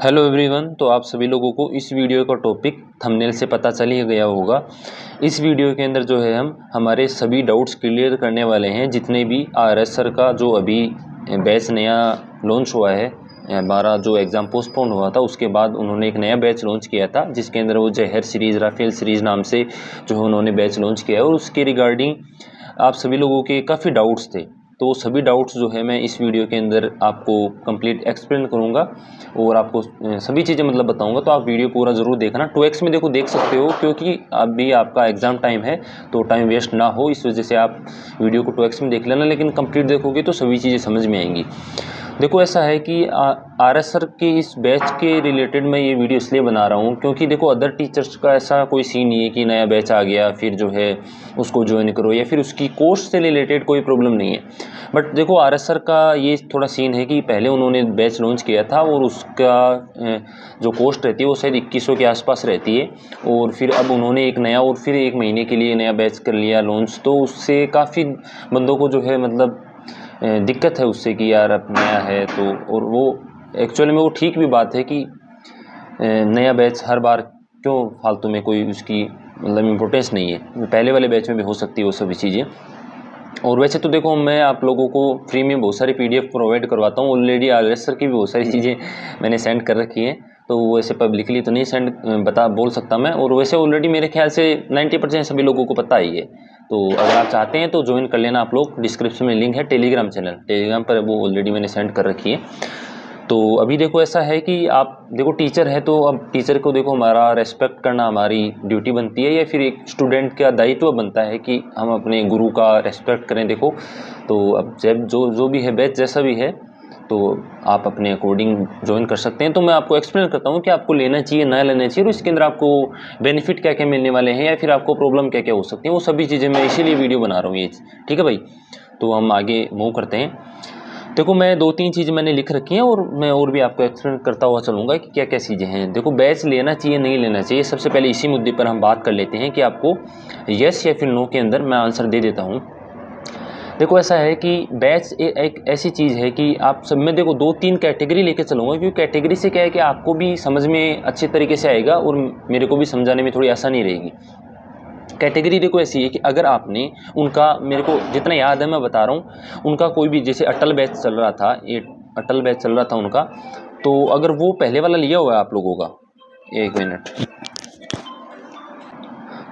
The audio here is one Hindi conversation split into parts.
Hello everyone. तो आप सभी लोगों को इस वीडियो का टॉपिक थंबनेल से पता चल ही गया होगा। इस वीडियो के अंदर जो है हम हमारे सभी डाउट्स क्लियर करने वाले हैं। जितने भी आरएस सर का जो अभी बैच नया लॉन्च हुआ है, हमारा जो एग्ज़ाम पोस्टपोन हुआ था उसके बाद उन्होंने एक नया बैच लॉन्च किया था जिसके अंदर वो जहर सीरीज़, राफेल सीरीज़ नाम से जो है उन्होंने बैच लॉन्च किया है। और उसके रिगार्डिंग आप सभी लोगों के काफ़ी डाउट्स थे, तो वो सभी डाउट्स जो है मैं इस वीडियो के अंदर आपको कंप्लीट एक्सप्लेन करूंगा और आपको सभी चीज़ें मतलब बताऊंगा। तो आप वीडियो पूरा ज़रूर देखना। 2x में देखो देख सकते हो, क्योंकि अभी आपका एग्ज़ाम टाइम है तो टाइम वेस्ट ना हो, इस वजह से आप वीडियो को 2x में देख लेना। लेकिन कंप्लीट देखोगे तो सभी चीज़ें समझ में आएंगी। देखो ऐसा है कि आरएस सर के इस बैच के रिलेटेड मैं ये वीडियो इसलिए बना रहा हूँ क्योंकि देखो अदर टीचर्स का ऐसा कोई सीन नहीं है कि नया बैच आ गया फिर जो है उसको ज्वाइन करो या फिर उसकी कोर्स से रिलेटेड कोई प्रॉब्लम नहीं है। बट देखो आरएस सर का ये थोड़ा सीन है कि पहले उन्होंने बैच लॉन्च किया था और उसका जो कॉस्ट रहती है वो शायद 2100 के आसपास रहती है, और फिर अब उन्होंने एक नया और फिर एक महीने के लिए नया बैच कर लिया लॉन्च। तो उससे काफ़ी बंदों को जो है मतलब दिक्कत है उससे कि यार अब नया है तो, और वो एक्चुअली में वो ठीक भी बात है कि नया बैच हर बार क्यों फालतू में कोई उसकी मतलब इम्पोर्टेंस नहीं है। पहले वाले बैच में भी हो सकती है वो सभी चीज़ें। और वैसे तो देखो मैं आप लोगों को फ्री में बहुत सारी पीडीएफ प्रोवाइड करवाता हूँ। ऑलरेडी आरएस सर की भी बहुत सारी चीज़ें मैंने सेंड कर रखी हैं, तो वो ऐसे पब्लिकली तो नहीं बोल सकता मैं। और वैसे ऑलरेडी मेरे ख्याल से 90% सभी लोगों को पता ही है। तो अगर आप चाहते हैं तो ज्वाइन कर लेना आप लोग। डिस्क्रिप्शन में लिंक है टेलीग्राम चैनल, टेलीग्राम पर वो ऑलरेडी मैंने सेंड कर रखी है। तो अभी देखो ऐसा है कि आप देखो टीचर है तो अब टीचर को देखो हमारा रेस्पेक्ट करना हमारी ड्यूटी बनती है, या फिर एक स्टूडेंट का दायित्व बनता है कि हम अपने गुरु का रेस्पेक्ट करें। देखो तो अब जब जो भी है बैच जैसा भी है तो आप अपने अकॉर्डिंग ज्वाइन कर सकते हैं। तो मैं आपको एक्सप्लेन करता हूँ कि आपको लेना चाहिए ना लेना चाहिए, और इसके अंदर आपको बेनिफिट क्या क्या मिलने वाले हैं या फिर आपको प्रॉब्लम क्या क्या हो सकती है, वो सभी चीज़ें मैं इसीलिए वीडियो बना रहा हूँ ये। ठीक है भाई, तो हम आगे मूव करते हैं। देखो मैं 2-3 चीज़ें मैंने लिख रखी हैं और मैं और भी आपको एक्सप्लेन करता हुआ चलूँगा कि क्या क्या चीज़ें हैं। देखो बैच लेना चाहिए नहीं लेना चाहिए, सबसे पहले इसी मुद्दे पर हम बात कर लेते हैं कि आपको येस या फिर नो के अंदर मैं आंसर दे देता हूँ। देखो ऐसा है कि बैच एक ऐसी चीज़ है कि आप सब में देखो 2-3 कैटेगरी लेके चलूँगा, क्योंकि कैटेगरी से क्या है कि आपको भी समझ में अच्छे तरीके से आएगा और मेरे को भी समझाने में थोड़ी आसानी रहेगी। कैटेगरी देखो ऐसी है कि अगर आपने उनका, मेरे को जितना याद है मैं बता रहा हूँ, उनका कोई भी जैसे अटल बैच चल रहा था, ये अटल बैच चल रहा था उनका, तो अगर वो पहले वाला लिया हुआ है आप लोगों का, एक मिनट,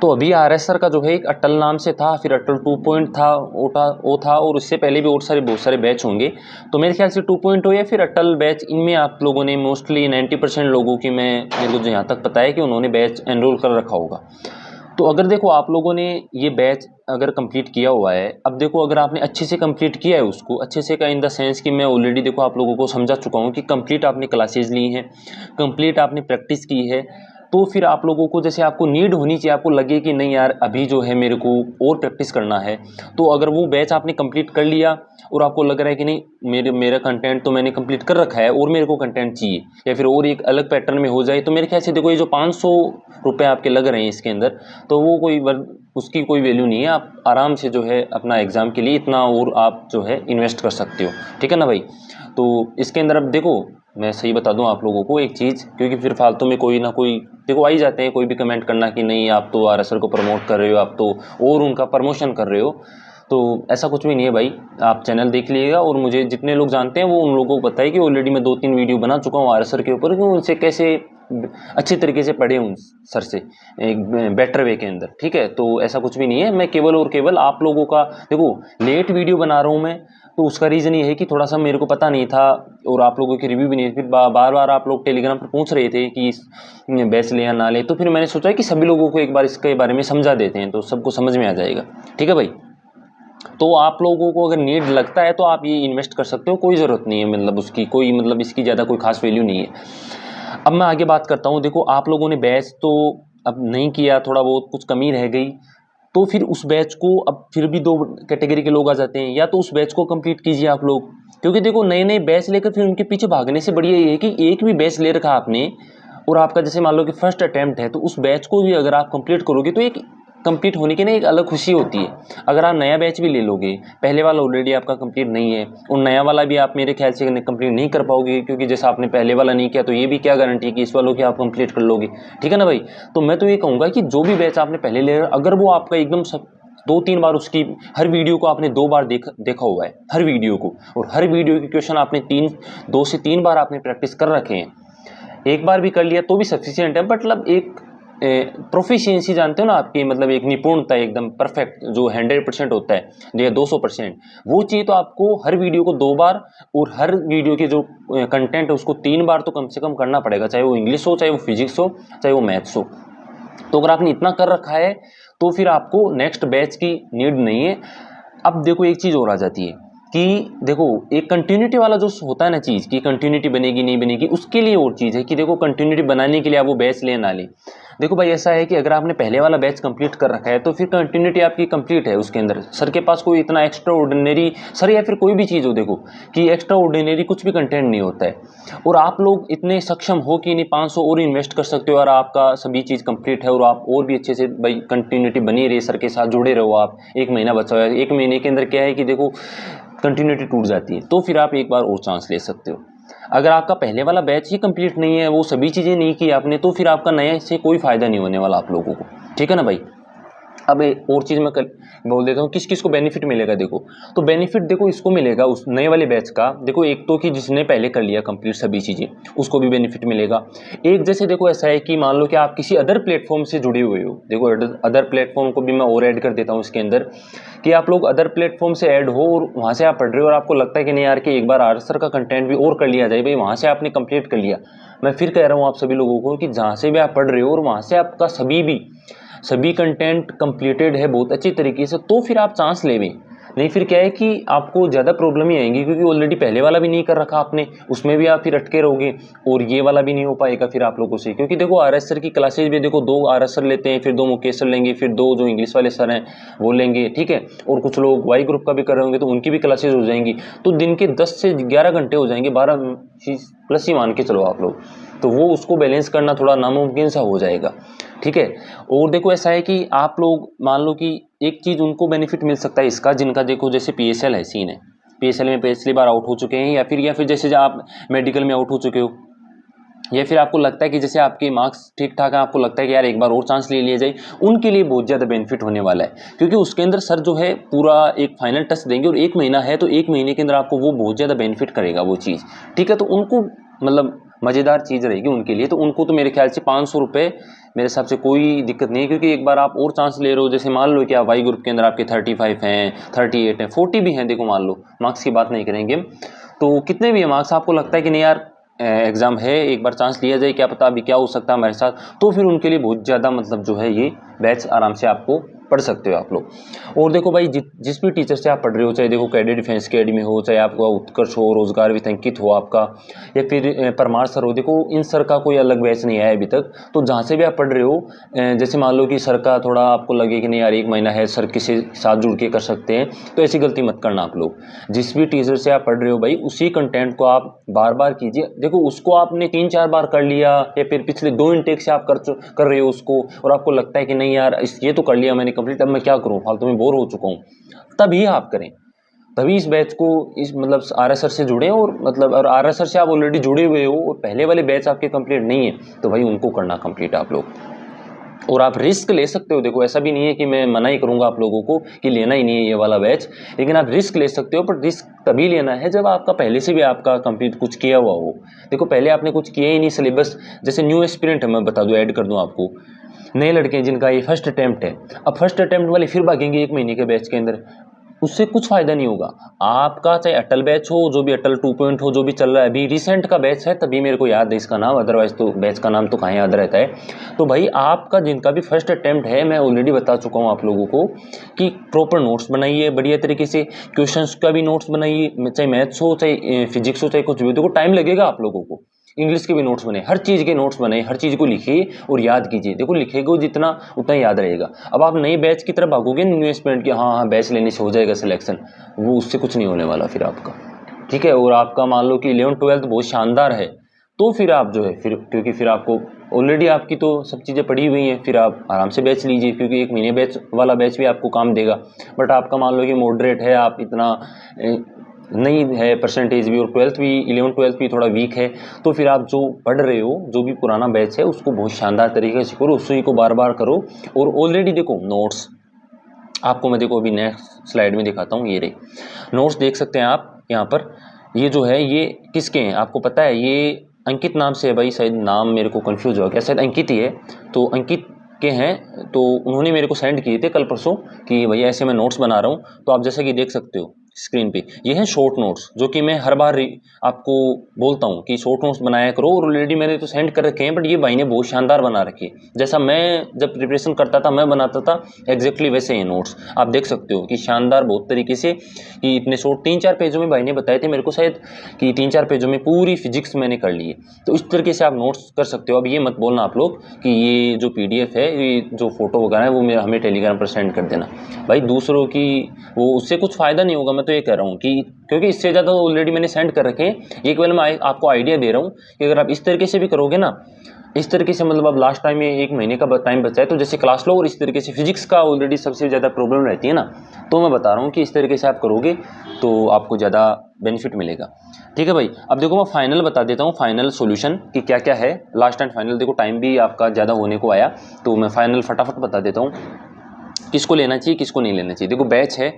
तो अभी आरएस सर का जो है एक अटल नाम से था, फिर अटल 2 था, वो था, और उससे पहले भी और बहुत सारे बैच होंगे। तो मेरे ख्याल से 2.0 या फिर अटल बैच, इनमें आप लोगों ने मोस्टली 90% लोगों की मेरे को जो यहाँ तक पता है कि उन्होंने बैच एनरोल कर रखा होगा। तो अगर देखो आप लोगों ने ये बैच अगर कंप्लीट किया हुआ है, अब देखो अगर आपने अच्छे से कंप्लीट किया है उसको, अच्छे से का इन द सेंस कि मैं ऑलरेडी देखो आप लोगों को समझा चुका हूँ कि कंप्लीट आपने क्लासेस ली हैं, कंप्लीट आपने प्रैक्टिस की है, तो फिर आप लोगों को जैसे आपको नीड होनी चाहिए, आपको लगे कि नहीं यार अभी जो है मेरे को और प्रैक्टिस करना है, तो अगर वो बैच आपने कंप्लीट कर लिया और आपको लग रहा है कि नहीं मेरा कंटेंट तो मैंने कंप्लीट कर रखा है और मेरे को कंटेंट चाहिए या फिर और एक अलग पैटर्न में हो जाए, तो मेरे ख्याल से देखो ये जो 500 रुपये आपके लग रहे हैं इसके अंदर, तो वो उसकी कोई वैल्यू नहीं है। आप आराम से जो है अपना एग्ज़ाम के लिए इतना और आप जो है इन्वेस्ट कर सकते हो। ठीक है ना भाई। तो इसके अंदर अब देखो मैं सही बता दूं आप लोगों को एक चीज़, क्योंकि फिर फालतू में कोई ना कोई देखो आ ही जाते हैं, कोई भी कमेंट करना कि नहीं आप तो आरएस सर को प्रमोट कर रहे हो, आप तो और उनका प्रमोशन कर रहे हो। तो ऐसा कुछ भी नहीं है भाई, आप चैनल देख लीजिएगा, और मुझे जितने लोग जानते हैं वो उन लोगों को पता है कि ऑलरेडी मैं 2-3 वीडियो बना चुका हूँ आरएस सर के ऊपर कि उनसे कैसे अच्छे तरीके से पढ़े उन सर से एक बेटर वे के अंदर। ठीक है, तो ऐसा कुछ भी नहीं है, मैं केवल और केवल आप लोगों का देखो लेट वीडियो बना रहा हूँ मैं, तो उसका रीज़न ये है कि थोड़ा सा मेरे को पता नहीं था और आप लोगों की रिव्यू भी नहीं, फिर बार बार आप लोग टेलीग्राम पर पूछ रहे थे कि बैच ले या ना ले, तो फिर मैंने सोचा कि सभी लोगों को एक बार इसके बारे में समझा देते हैं तो सबको समझ में आ जाएगा। ठीक है भाई, तो आप लोगों को अगर नीड लगता है तो आप ये इन्वेस्ट कर सकते हो, कोई ज़रूरत नहीं है, मतलब उसकी कोई मतलब इसकी ज़्यादा कोई खास वैल्यू नहीं है। अब मैं आगे बात करता हूँ। देखो आप लोगों ने बैच तो अब नहीं किया, थोड़ा बहुत कुछ कमी रह गई, तो फिर उस बैच को अब फिर भी 2 कैटेगरी के लोग आ जाते हैं, या तो उस बैच को कंप्लीट कीजिए आप लोग, क्योंकि देखो नए नए बैच लेकर फिर उनके पीछे भागने से बढ़िया ये है कि एक भी बैच ले रखा आपने और आपका जैसे मान लो कि फर्स्ट अटैम्प्ट है, तो उस बैच को भी अगर आप कंप्लीट करोगे तो एक कंप्लीट होने की ना एक अलग खुशी होती है। अगर आप नया बैच भी ले लोगे, पहले वाला ऑलरेडी आपका कंप्लीट नहीं है और नया वाला भी आप मेरे ख्याल से कंप्लीट नहीं कर पाओगे, क्योंकि जैसा आपने पहले वाला नहीं किया तो ये भी क्या गारंटी है कि इस वालों की आप कंप्लीट कर लोगे। ठीक है ना भाई। तो मैं तो ये कहूँगा कि जो भी बैच आपने पहले ले, अगर वो आपका एकदम सब 2-3 बार उसकी हर वीडियो को आपने 2 बार देखा हुआ है, हर वीडियो को, और हर वीडियो के क्वेश्चन आपने 2 से 3 बार आपने प्रैक्टिस कर रखे हैं, एक बार भी कर लिया तो भी सफिशिएंट है। मतलब एक प्रोफिशिएंसी जानते हो ना आपकी, मतलब एक निपुणता एकदम परफेक्ट जो 100% होता है या 200%, वो चाहिए तो आपको हर वीडियो को 2 बार और हर वीडियो के जो कंटेंट है उसको 3 बार तो कम से कम करना पड़ेगा, चाहे वो इंग्लिश हो, चाहे वो फिजिक्स हो, चाहे वो मैथ्स हो। तो अगर आपने इतना कर रखा है तो फिर आपको नेक्स्ट बैच की नीड नहीं है। अब देखो एक चीज़ और आ जाती है कि देखो एक कंटिन्यूटी वाला जो होता है ना चीज़ कि कंटिन्यूटी बनेगी नहीं बनेगी, उसके लिए और चीज़ है कि देखो कंटिन्यूटी बनाने के लिए आप वो बैच ले ना ले। देखो भाई ऐसा है कि अगर आपने पहले वाला बैच कंप्लीट कर रखा है तो फिर कंटिन्यूटी आपकी कंप्लीट है उसके अंदर। सर के पास कोई इतना एक्स्ट्रा ऑर्डिनरी, सर या फिर कोई भी चीज़ हो, देखो कि एक्स्ट्रा ऑर्डिनरी कुछ भी कंटेंट नहीं होता है, और आप लोग इतने सक्षम हो कि नहीं 500 और इन्वेस्ट कर सकते हो और आपका सभी चीज़ कंप्लीट है और आप और भी अच्छे से भाई कंटिन्यूटी बनी रहे, सर के साथ जुड़े रहो आप। 1 महीना बचा हुआ है, 1 महीने के अंदर क्या है कि देखो कंटिन्यूटी टूट जाती है, तो फिर आप एक बार और चांस ले सकते हो। अगर आपका पहले वाला बैच ही कंप्लीट नहीं है, वो सभी चीज़ें नहीं की आपने, तो फिर आपका नया से कोई फ़ायदा नहीं होने वाला आप लोगों को। ठीक है ना भाई। अब और चीज़ मैं बोल देता हूँ किस किस को बेनिफिट मिलेगा। देखो तो बेनिफिट देखो इसको मिलेगा उस नए वाले बैच का, देखो एक तो कि जिसने पहले कर लिया कंप्लीट सभी चीज़ें उसको भी बेनिफिट मिलेगा। एक जैसे देखो ऐसा है कि मान लो कि आप किसी अदर प्लेटफॉर्म से जुड़े हुए हो, देखो अदर प्लेटफॉर्म को भी मैं और ऐड कर देता हूँ इसके अंदर, कि आप लोग अदर प्लेटफॉर्म से ऐड हो और वहाँ से आप पढ़ रहे हो और आपको लगता है कि नहीं यार कि एक बार आर सर का कंटेंट भी और कर लिया जाए, भाई वहाँ से आपने कंप्लीट कर लिया। मैं फिर कह रहा हूँ आप सभी लोगों को कि जहाँ से भी आप पढ़ रहे हो और वहाँ से आपका सभी कंटेंट कंप्लीटेड है बहुत अच्छी तरीके से, तो फिर आप चांस ले लें। नहीं फिर क्या है कि आपको ज़्यादा प्रॉब्लम ही आएंगी, क्योंकि ऑलरेडी पहले वाला भी नहीं कर रखा आपने, उसमें भी आप फिर अटके रहोगे और ये वाला भी नहीं हो पाएगा फिर आप लोगों से। क्योंकि देखो आर एस सर की क्लासेज भी देखो 2 आर एस सर लेते हैं, फिर 2 मुकेश सर लेंगे, फिर 2 जो इंग्लिश वाले सर हैं वो लेंगे, ठीक है, और कुछ लोग वाई ग्रुप का भी कर रहे होंगे तो उनकी भी क्लासेज हो जाएंगी। तो दिन के 10 से 11 घंटे हो जाएंगे, 12 प्लस ही मान के चलो आप लोग, तो वो उसको बैलेंस करना थोड़ा नामुमकिन सा हो जाएगा। ठीक है। और देखो ऐसा है कि आप लोग मान लो कि एक चीज़ उनको बेनिफिट मिल सकता है इसका, जिनका देखो जैसे PSL है, सीन है PSL में पिछली बार आउट हो चुके हैं, या फिर जैसे आप मेडिकल में आउट हो चुके हो, या फिर आपको लगता है कि जैसे आपके मार्क्स ठीक ठाक है, आपको लगता है कि यार एक बार और चांस ले लिया जाए, उनके लिए बहुत ज़्यादा बेनिफिट होने वाला है। क्योंकि उसके अंदर सर जो है पूरा एक फाइनल टच देंगे और 1 महीना है, तो 1 महीने के अंदर आपको वो बहुत ज़्यादा बेनिफिट करेगा वो चीज़। ठीक है। तो उनको मतलब मज़ेदार चीज़ रहेगी उनके लिए, तो उनको तो मेरे ख्याल से 500 रुपये मेरे हिसाब से कोई दिक्कत नहीं है। क्योंकि एक बार आप और चांस ले रहे हो, जैसे मान लो कि आप वाई ग्रुप के अंदर आपके 35 हैं, 38 हैं, 40 भी हैं, देखो मान लो मार्क्स की बात नहीं करेंगे, तो कितने भी है मार्क्स, आपको लगता है कि नहीं यार एग्ज़ाम है, एक बार चांस लिया जाए, क्या पता अभी क्या हो सकता है हमारे साथ, तो फिर उनके लिए बहुत ज़्यादा मतलब जो है ये बैच आराम से आपको पढ़ सकते हो आप लोग। और देखो भाई जिस भी टीचर से आप पढ़ रहे हो, चाहे देखो कैडेट डिफेंस अकेडमी हो, चाहे आपका उत्कर्ष हो, रोजगार विथ अंकित हो आपका, या फिर परमार सर हो, देखो इन सर का कोई अलग बैच नहीं आया अभी तक। तो जहाँ से भी आप पढ़ रहे हो, जैसे मान लो कि सर का थोड़ा आपको लगे कि नहीं यार 1 महीना है, सर किसी साथ जुड़ के कर सकते हैं, तो ऐसी गलती मत करना आप लोग। जिस भी टीचर से आप पढ़ रहे हो भाई, उसी कंटेंट को आप बार बार कीजिए। देखो उसको आपने 3-4 बार कर लिया, या फिर पिछले 2 इनटेक से आप कर रहे हो उसको, और आपको लगता है कि नहीं यार ये तो कर लिया मैंने कंप्लीट, अब मैं क्या करूं, फालतू में बोर हो चुका हूं, तभी आप करें, तभी इस बैच को इस मतलब RS सर से जुड़े, और मतलब और RS सर से आप ऑलरेडी जुड़े हुए हो और पहले वाले बैच आपके कंप्लीट नहीं है, तो भाई उनको करना कंप्लीट आप लोग। और आप रिस्क ले सकते हो, देखो ऐसा भी नहीं है कि मैं मना ही करूंगा आप लोगों को कि लेना ही नहीं है ये वाला बैच, लेकिन आप रिस्क ले सकते हो, पर रिस्क तभी लेना है जब आपका पहले से भी आपका कंप्लीट कुछ किया हुआ हो। देखो पहले आपने कुछ किया ही नहीं, सिलेबस जैसे न्यू एस्पिरेंट है, मैं बता दूं ऐड कर दूं आपको, नए लड़के जिनका ये फर्स्ट अटेम्प्ट है, अब फर्स्ट अटेम्प्ट वाले फिर भागेंगे 1 महीने के बैच के अंदर, उससे कुछ फायदा नहीं होगा आपका। चाहे अटल बैच हो, जो भी अटल 2 हो, जो भी चल रहा है अभी रिसेंट का बैच है, तभी मेरे को याद है इसका नाम, अदरवाइज तो बैच का नाम तो कहाँ याद रहता है। तो भाई आपका जिनका भी फर्स्ट अटेम्प्ट है, मैं ऑलरेडी बता चुका हूँ आप लोगों को कि प्रॉपर नोट्स बनाइए बढ़िया तरीके से, क्वेश्चंस का भी नोट्स बनाइए, चाहे मैथ्स हो, चाहे फिजिक्स हो, चाहे कुछ भी। देखो टाइम लगेगा आप लोगों को, इंग्लिश के भी नोट्स बने, हर चीज़ के नोट्स बने, हर चीज़ को लिखिए और याद कीजिए। देखो लिखेगा जितना उतना याद रहेगा। अब आप नए बैच की तरफ भागोगे न्यू स्टूडेंट की, हाँ बैच लेने से हो जाएगा सिलेक्शन, वो उससे कुछ नहीं होने वाला फिर आपका। ठीक है। और आपका मान लो कि 11th 12th बहुत शानदार है, तो फिर आप जो है फिर, क्योंकि फिर आपको ऑलरेडी आपकी तो सब चीज़ें पड़ी हुई हैं, फिर आप आराम से बैच लीजिए, क्योंकि 1 महीने बैच वाला बैच भी आपको काम देगा। बट आपका मान लो कि मॉडरेट है, आप इतना नहीं है परसेंटेज भी, और 12th भी 11th-12th भी थोड़ा वीक है, तो फिर आप जो पढ़ रहे हो, जो भी पुराना बैच है उसको बहुत शानदार तरीके से करो, उसी को बार बार करो। और ऑलरेडी देखो नोट्स आपको मैं देखो अभी नेक्स्ट स्लाइड में दिखाता हूँ, ये रहे नोट्स देख सकते हैं आप यहाँ पर। ये जो है ये किसके हैं आपको पता है? ये अंकित नाम से है भाई, शायद नाम मेरे को कंफ्यूज हो गया, शायद अंकित ही है। तो अंकित के हैं, तो उन्होंने मेरे को सेंड किए थे कल परसों कि भैया ऐसे मैं नोट्स बना रहा हूँ। तो आप जैसा कि देख सकते हो स्क्रीन पे, ये हैं शॉर्ट नोट्स, जो कि मैं हर बार आपको बोलता हूँ कि शॉर्ट नोट्स बनाया करो, और ऑलरेडी मैंने तो सेंड कर रखे हैं, बट ये भाई ने बहुत शानदार बना रखे हैं। जैसा मैं जब प्रिपरेशन करता था, मैं बनाता था एग्जैक्टली वैसे ही नोट्स आप देख सकते हो कि शानदार बहुत तरीके से, कि इतने शॉर्ट 3-4 पेजों में भाई ने बताए थे मेरे को शायद, कि 3-4 पेजों में पूरी फिजिक्स मैंने कर ली है। तो इस तरीके से आप नोट्स कर सकते हो। अब ये मत बोलना आप लोग कि ये जो PDF है, ये जो फोटो वगैरह है वो मेरा हमें टेलीग्राम पर सेंड कर देना। भाई दूसरों की वो उससे कुछ फ़ायदा नहीं होगा, मैं तो ये कह रहा हूँ कि क्योंकि इससे ज़्यादा ऑलरेडी मैंने सेंड कर रखे हैं। ये केवल मैं आपको आइडिया दे रहा हूँ कि अगर आप इस तरीके से भी करोगे ना, इस तरीके से मतलब अब लास्ट टाइम में 1 महीने का टाइम बचा है, तो जैसे क्लास लो और इस तरीके से फिजिक्स का ऑलरेडी सबसे ज़्यादा प्रॉब्लम रहती है ना, तो मैं बता रहा हूँ कि इस तरीके से आप करोगे तो आपको ज़्यादा बेनिफिट मिलेगा। ठीक है भाई, अब देखो मैं फाइनल बता देता हूँ, फाइनल सॉल्यूशन कि क्या क्या है। लास्ट एंड फाइनल देखो टाइम भी आपका ज़्यादा होने को आया, तो मैं फाइनल फटाफट बता देता हूँ किसको लेना चाहिए किसको नहीं लेना चाहिए। देखो बैच है,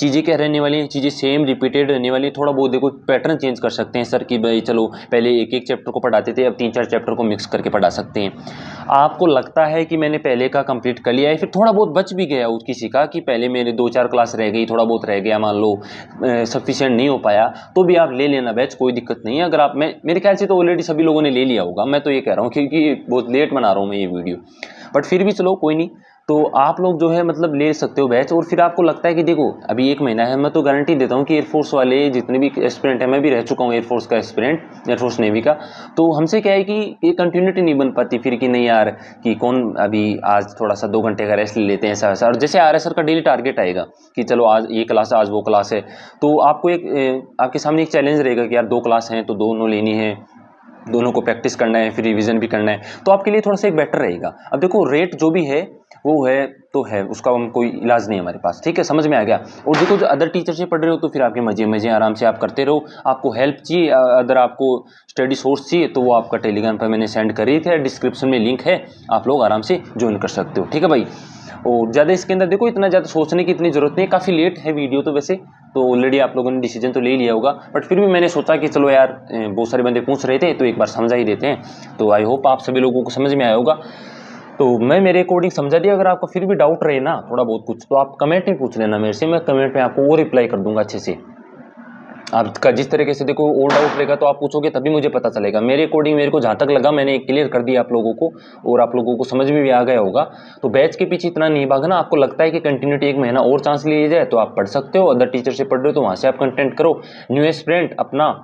चीज़ें क्या रहने वाली हैं, चीज़ें सेम रिपीटेड रहने वाली है। थोड़ा बहुत देखो पैटर्न चेंज कर सकते हैं सर कि भाई चलो पहले एक चैप्टर को पढ़ाते थे, अब 3-4 चैप्टर को मिक्स करके पढ़ा सकते हैं। आपको लगता है कि मैंने पहले का कंप्लीट कर लिया है, फिर थोड़ा बहुत बच भी गया किसी का कि पहले मेरे 2-4 क्लास रह गई, थोड़ा बहुत रह गया, मान लो सफिशिएंट नहीं हो पाया, तो भी आप ले लेना बैच, कोई दिक्कत नहीं है। अगर आप मेरे ख्याल से तो ऑलरेडी सभी लोगों ने ले लिया होगा, मैं तो ये कह रहा हूँ क्योंकि बहुत लेट बना रहा हूँ मैं ये वीडियो, बट फिर भी चलो कोई नहीं। तो आप लोग जो है मतलब ले सकते हो बैच। और फिर आपको लगता है कि देखो अभी 1 महीना है, मैं तो गारंटी देता हूँ कि एयरफोर्स वाले जितने भी एस्पिरेंट हैं, मैं भी रह चुका हूँ एयरफोर्स का एस्पिरेंट, एयरफोर्स नेवी का, तो हमसे क्या है कि ये कंटिन्यूटी नहीं बन पाती फिर कि नहीं यार कि कौन अभी आज थोड़ा सा 2 घंटे का रेस्ट ले लेते हैं ऐसा वैसा। और जैसे RSR का डेली टारगेट आएगा कि चलो आज ये क्लास है, आज वो क्लास है, तो आपको आपके सामने एक चैलेंज रहेगा कि यार 2 क्लास हैं तो दोनों लेनी है, दोनों को प्रैक्टिस करना है, फिर रिवीजन भी करना है, तो आपके लिए थोड़ा सा एक बेटर रहेगा। अब देखो रेट जो भी है वो है तो है, उसका हम कोई इलाज नहीं है हमारे पास, ठीक है, समझ में आ गया। और देखो जो अदर टीचर से पढ़ रहे हो तो फिर आपके मजे मजे आराम से आप करते रहो। आपको हेल्प चाहिए, अगर आपको स्टडी सोर्स चाहिए तो वो आपका टेलीग्राम पर मैंने सेंड करी थे, डिस्क्रिप्शन में लिंक है, आप लोग आराम से ज्वाइन कर सकते हो। ठीक है भाई, और ज़्यादा इसके अंदर देखो इतना ज़्यादा सोचने की इतनी ज़रूरत नहीं है। काफ़ी लेट है वीडियो तो वैसे तो ऑलरेडी आप लोगों ने डिसीजन तो ले लिया होगा, बट फिर भी मैंने सोचा कि चलो यार बहुत सारे बंदे पूछ रहे थे तो एक बार समझा ही देते हैं। तो आई होप आप सभी लोगों को समझ में आया होगा। तो मैं मेरे अकॉर्डिंग समझा दिया। अगर आपको फिर भी डाउट रहे ना थोड़ा बहुत कुछ, तो आप कमेंट में पूछ लेना मेरे से, मैं कमेंट में आपको वो रिप्लाई कर दूंगा अच्छे से। आपका जिस तरीके से देखो और डाउट रहेगा तो आप पूछोगे तभी मुझे पता चलेगा। मेरे अकॉर्डिंग मेरे को जहाँ तक लगा मैंने क्लियर कर दिया आप लोगों को, और आप लोगों को समझ में भी आ गया होगा। तो बैच के पीछे इतना नहीं भागना। आपको लगता है कि कंटिन्यूटी 1 महीना और चांस लिया जाए तो आप पढ़ सकते हो, अदर टीचर से पढ़ रहे हो तो वहाँ से आप कंटेंट करो। न्यू एस्पिरेंट अपना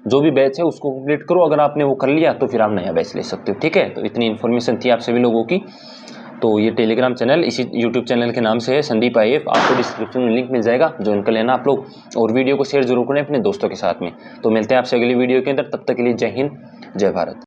जो भी बैच है उसको कंप्लीट करो, अगर आपने वो कर लिया तो फिर आप नया बैच ले सकते हो। ठीक है, तो इतनी इन्फॉर्मेशन थी आप सभी लोगों की। तो ये टेलीग्राम चैनल इसी यूट्यूब चैनल के नाम से है, संदीप IAF, आपको डिस्क्रिप्शन में लिंक मिल जाएगा, ज्वाइन कर लेना आप लोग। और वीडियो को शेयर जरूर करें अपने दोस्तों के साथ में। तो मिलते हैं आपसे अगली वीडियो के अंदर, तब तक के लिए जय हिंद जय भारत।